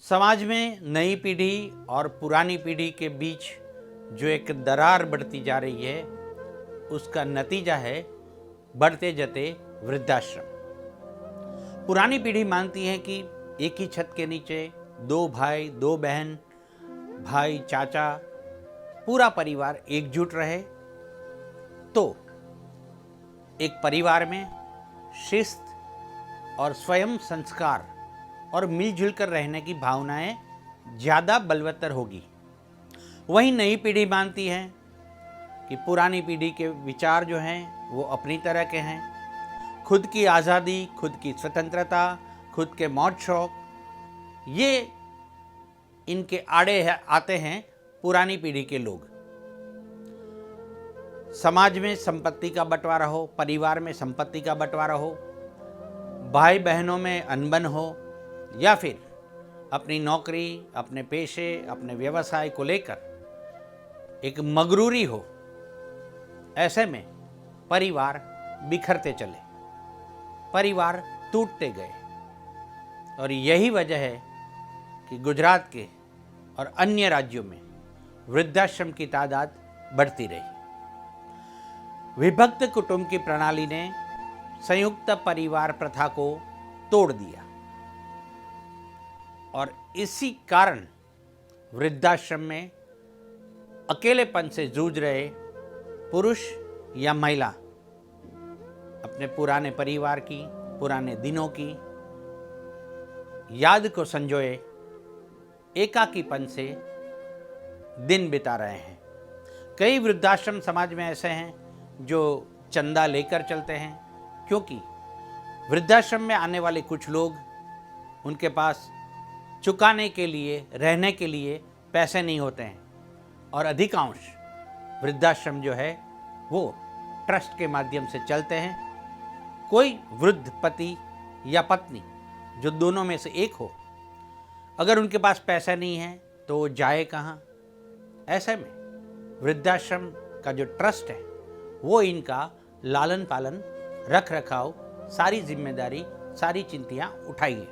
समाज में नई पीढ़ी और पुरानी पीढ़ी के बीच जो एक दरार बढ़ती जा रही है, उसका नतीजा है बढ़ते जते वृद्धाश्रम। पुरानी पीढ़ी मानती है कि एक ही छत के नीचे दो भाई, दो बहन, भाई, चाचा, पूरा परिवार एकजुट रहे तो एक परिवार में शिस्त और स्वयं संस्कार और मिलजुल कर रहने की भावनाएं ज़्यादा बलवत्तर होगी। वहीं नई पीढ़ी मानती है कि पुरानी पीढ़ी के विचार जो हैं वो अपनी तरह के हैं। खुद की आज़ादी, खुद की स्वतंत्रता, खुद के मौज शौक, ये इनके आड़े आते हैं पुरानी पीढ़ी के लोग। समाज में संपत्ति का बंटवारा हो, परिवार में संपत्ति का बंटवारा हो, भाई बहनों में अनबन हो, या फिर अपनी नौकरी, अपने पेशे, अपने व्यवसाय को लेकर एक मगरूरी हो, ऐसे में परिवार बिखरते चले, परिवार टूटते गए। और यही वजह है कि गुजरात के और अन्य राज्यों में वृद्धाश्रम की तादाद बढ़ती रही। विभक्त कुटुंब की प्रणाली ने संयुक्त परिवार प्रथा को तोड़ दिया और इसी कारण वृद्धाश्रम में अकेलेपन से जूझ रहे पुरुष या महिला अपने पुराने परिवार की, पुराने दिनों की याद को संजोए एकाकीपन से दिन बिता रहे हैं। कई वृद्धाश्रम समाज में ऐसे हैं जो चंदा लेकर चलते हैं, क्योंकि वृद्धाश्रम में आने वाले कुछ लोग, उनके पास चुकाने के लिए, रहने के लिए पैसे नहीं होते हैं और अधिकांश वृद्धाश्रम जो है वो ट्रस्ट के माध्यम से चलते हैं। कोई वृद्ध पति या पत्नी जो दोनों में से एक हो, अगर उनके पास पैसा नहीं है तो वो जाए कहाँ? ऐसे में वृद्धाश्रम का जो ट्रस्ट है वो इनका लालन पालन, रख रखाव, सारी जिम्मेदारी, सारी चिंतियाँ उठाइए।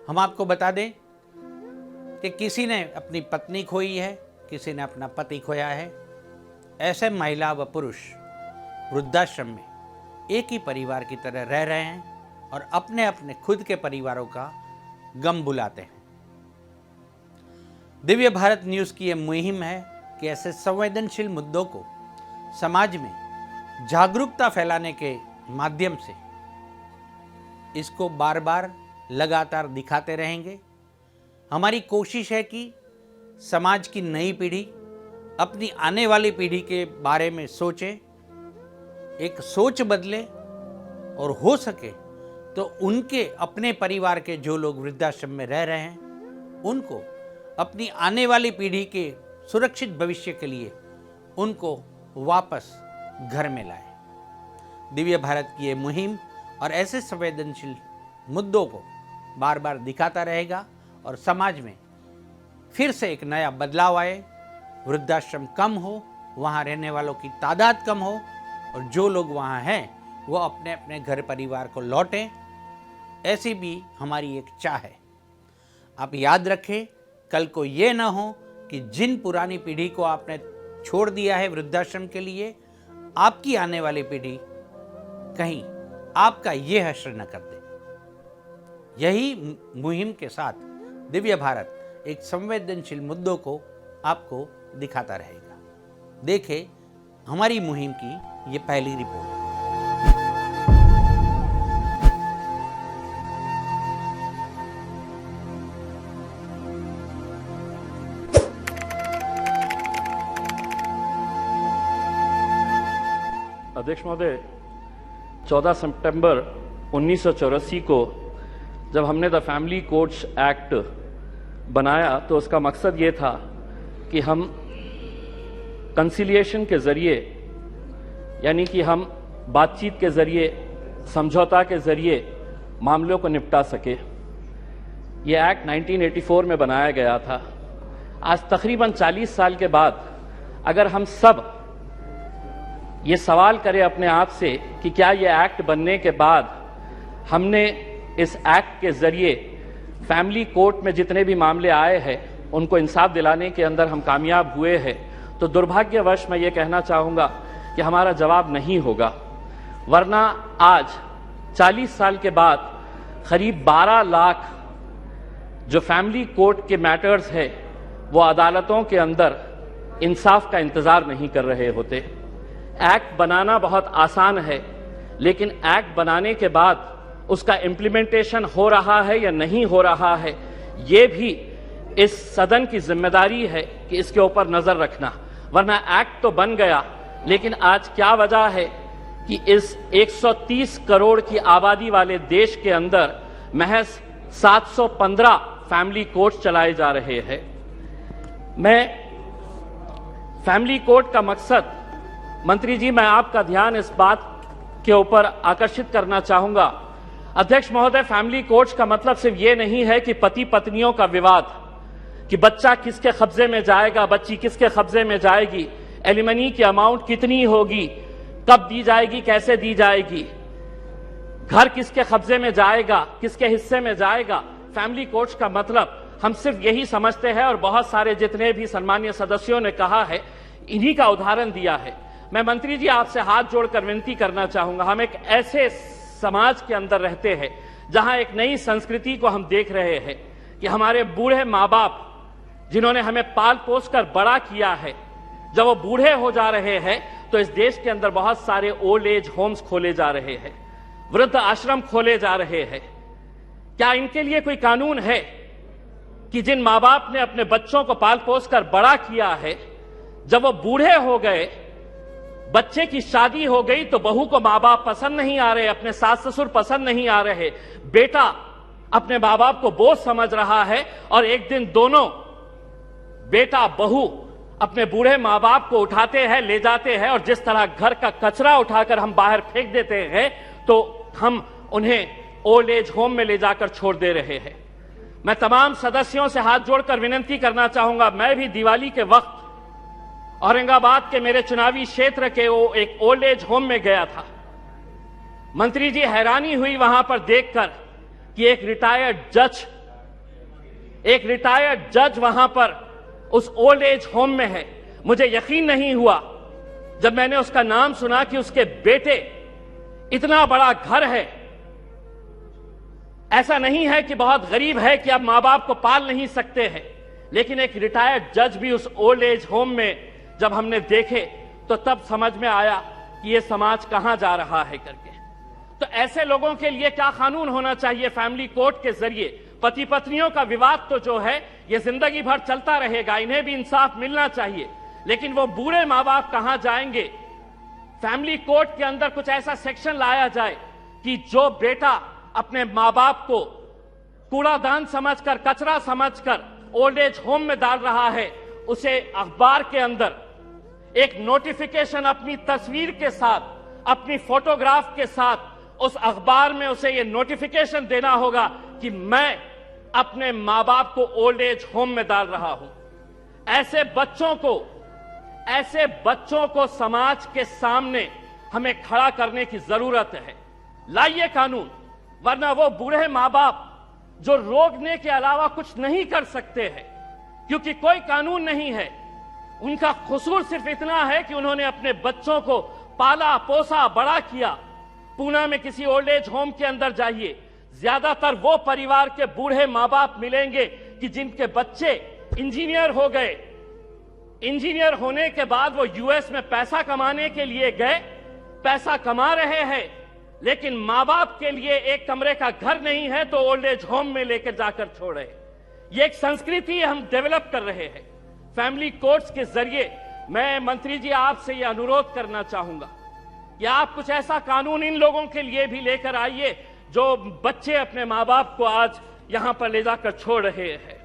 हम आपको बता दें कि किसी ने अपनी पत्नी खोई है, किसी ने अपना पति खोया है। ऐसे महिला व पुरुष वृद्धाश्रम में एक ही परिवार की तरह रह रहे हैं और अपने अपने खुद के परिवारों का गम बुलाते हैं। दिव्य भारत न्यूज़ की यह मुहिम है कि ऐसे संवेदनशील मुद्दों को समाज में जागरूकता फैलाने के माध्यम से इसको बार बार लगातार दिखाते रहेंगे। हमारी कोशिश है कि समाज की नई पीढ़ी अपनी आने वाली पीढ़ी के बारे में सोचे, एक सोच बदले और हो सके तो उनके अपने परिवार के जो लोग वृद्धाश्रम में रह रहे हैं उनको अपनी आने वाली पीढ़ी के सुरक्षित भविष्य के लिए उनको वापस घर में लाए। दिव्य भारत की ये मुहिम और ऐसे संवेदनशील मुद्दों को बार बार दिखाता रहेगा और समाज में फिर से एक नया बदलाव आए, वृद्धाश्रम कम हो, वहाँ रहने वालों की तादाद कम हो और जो लोग वहाँ हैं वो अपने अपने घर परिवार को लौटें, ऐसी भी हमारी एक चाह है। आप याद रखें, कल को ये ना हो कि जिन पुरानी पीढ़ी को आपने छोड़ दिया है वृद्धाश्रम के लिए, आपकी आने वाली पीढ़ी कहीं आपका ये हश्र न कर दे। यही मुहिम के साथ दिव्य भारत एक संवेदनशील मुद्दों को आपको दिखाता रहेगा। देखें हमारी मुहिम की ये पहली रिपोर्ट। अध्यक्ष महोदय, 14 सितंबर 1984 को जब हमने द फैमिली कोर्ट्स एक्ट बनाया तो उसका मकसद ये था कि हम कंसिलिएशन के ज़रिए, यानी कि हम बातचीत के ज़रिए, समझौता के ज़रिए मामलों को निपटा सके। ये एक्ट 1984 में बनाया गया था। आज तकरीबन 40 साल के बाद अगर हम सब ये सवाल करें अपने आप से कि क्या ये एक्ट बनने के बाद हमने इस एक्ट के जरिए फैमिली कोर्ट में जितने भी मामले आए हैं उनको इंसाफ दिलाने के अंदर हम कामयाब हुए हैं, तो दुर्भाग्यवश मैं ये कहना चाहूँगा कि हमारा जवाब नहीं होगा। वरना आज 40 साल के बाद करीब 12 लाख जो फैमिली कोर्ट के मैटर्स है वो अदालतों के अंदर इंसाफ का इंतजार नहीं कर रहे होते। एक्ट बनाना बहुत आसान है, लेकिन एक्ट बनाने के बाद उसका इम्प्लीमेंटेशन हो रहा है या नहीं हो रहा है, ये भी इस सदन की जिम्मेदारी है कि इसके ऊपर नजर रखना। वरना एक्ट तो बन गया, लेकिन आज क्या वजह है कि इस 130 करोड़ की आबादी वाले देश के अंदर महज 715 फैमिली कोर्ट चलाए जा रहे हैं। मैं फैमिली कोर्ट का मकसद, मंत्री जी, मैं आपका ध्यान इस बात के ऊपर आकर्षित करना चाहूंगा। अध्यक्ष महोदय, फैमिली कोर्ट्स का मतलब सिर्फ ये नहीं है कि पति पत्नियों का विवाद, कि बच्चा किसके कब्जे में जाएगा, बच्ची किसके कब्जे में जाएगी, एलिमनी की अमाउंट कितनी होगी, कब दी जाएगी, कैसे दी जाएगी, घर किसके कब्जे में जाएगा, किसके हिस्से में जाएगा। फैमिली कोर्ट्स का मतलब हम सिर्फ यही समझते हैं, और बहुत सारे जितने भी सम्मानीय सदस्यों ने कहा है, इन्हीं का उदाहरण दिया है। मैं मंत्री जी आपसे हाथ जोड़कर विनती करना चाहूंगा, हम एक ऐसे समाज के अंदर रहते हैं जहां एक नई संस्कृति को हम देख रहे हैं कि हमारे बूढ़े माँ बाप जिन्होंने हमें पाल पोस कर बड़ा किया है, जब वो बूढ़े हो जा रहे हैं तो इस देश के अंदर बहुत सारे ओल्ड एज होम्स खोले जा रहे हैं, वृद्ध आश्रम खोले जा रहे हैं। क्या इनके लिए कोई कानून है कि जिन माँ बाप ने अपने बच्चों को पाल पोस कर बड़ा किया है, जब वो बूढ़े हो गए, बच्चे की शादी हो गई, तो बहू को माँ बाप पसंद नहीं आ रहे, अपने सास ससुर पसंद नहीं आ रहे, बेटा अपने माँ बाप को बोझ समझ रहा है, और एक दिन दोनों बेटा बहू अपने बूढ़े माँ बाप को उठाते हैं, ले जाते हैं, और जिस तरह घर का कचरा उठाकर हम बाहर फेंक देते हैं, तो हम उन्हें ओल्ड एज होम में ले जाकर छोड़ दे रहे हैं। मैं तमाम सदस्यों से हाथ जोड़कर विनती करना चाहूंगा, मैं भी दिवाली के वक्त औरंगाबाद के मेरे चुनावी क्षेत्र के वो एक ओल्ड एज होम में गया था। मंत्री जी, हैरानी हुई वहां पर देखकर कि एक रिटायर्ड जज वहां पर उस ओल्ड एज होम में है। मुझे यकीन नहीं हुआ जब मैंने उसका नाम सुना कि उसके बेटे, इतना बड़ा घर है, ऐसा नहीं है कि बहुत गरीब है कि अब मां बाप को पाल नहीं सकते हैं, लेकिन एक रिटायर्ड जज भी उस ओल्ड एज होम में जब हमने देखे तो तब समझ में आया कि ये समाज कहां जा रहा है करके। तो ऐसे लोगों के लिए क्या कानून होना चाहिए? फैमिली कोर्ट के जरिए पति पत्नियों का विवाद तो जो है ये जिंदगी भर चलता रहेगा, इन्हें भी इंसाफ मिलना चाहिए, लेकिन वो बूढ़े माँ बाप कहां जाएंगे? फैमिली कोर्ट के अंदर कुछ ऐसा सेक्शन लाया जाए कि जो बेटा अपने माँ बाप को कूड़ादान समझकर, कचरा समझकर ओल्ड एज होम में डाल रहा है, उसे अखबार के अंदर एक नोटिफिकेशन अपनी तस्वीर के साथ, अपनी फोटोग्राफ के साथ उस अखबार में उसे यह नोटिफिकेशन देना होगा कि मैं अपने मां बाप को ओल्ड एज होम में डाल रहा हूं। ऐसे बच्चों को समाज के सामने हमें खड़ा करने की जरूरत है। लाइए कानून, वरना वो बूढ़े मां बाप जो रोकने के अलावा कुछ नहीं कर सकते हैं, क्योंकि कोई कानून नहीं है, उनका कसूर सिर्फ इतना है कि उन्होंने अपने बच्चों को पाला पोसा बड़ा किया। पूना में किसी ओल्ड एज होम के अंदर जाइए, ज्यादातर वो परिवार के बूढ़े माँ बाप मिलेंगे कि जिनके बच्चे इंजीनियर हो गए, इंजीनियर होने के बाद वो यूएस में पैसा कमाने के लिए गए, पैसा कमा रहे हैं, लेकिन माँ बाप के लिए एक कमरे का घर नहीं है तो ओल्ड एज होम में लेकर जाकर छोड़े। ये एक संस्कृति हम डेवलप कर रहे हैं। फैमिली कोर्ट्स के जरिए मैं मंत्री जी आपसे यह अनुरोध करना चाहूंगा कि आप कुछ ऐसा कानून इन लोगों के लिए भी लेकर आइए जो बच्चे अपने माँ बाप को आज यहां पर ले जाकर छोड़ रहे हैं।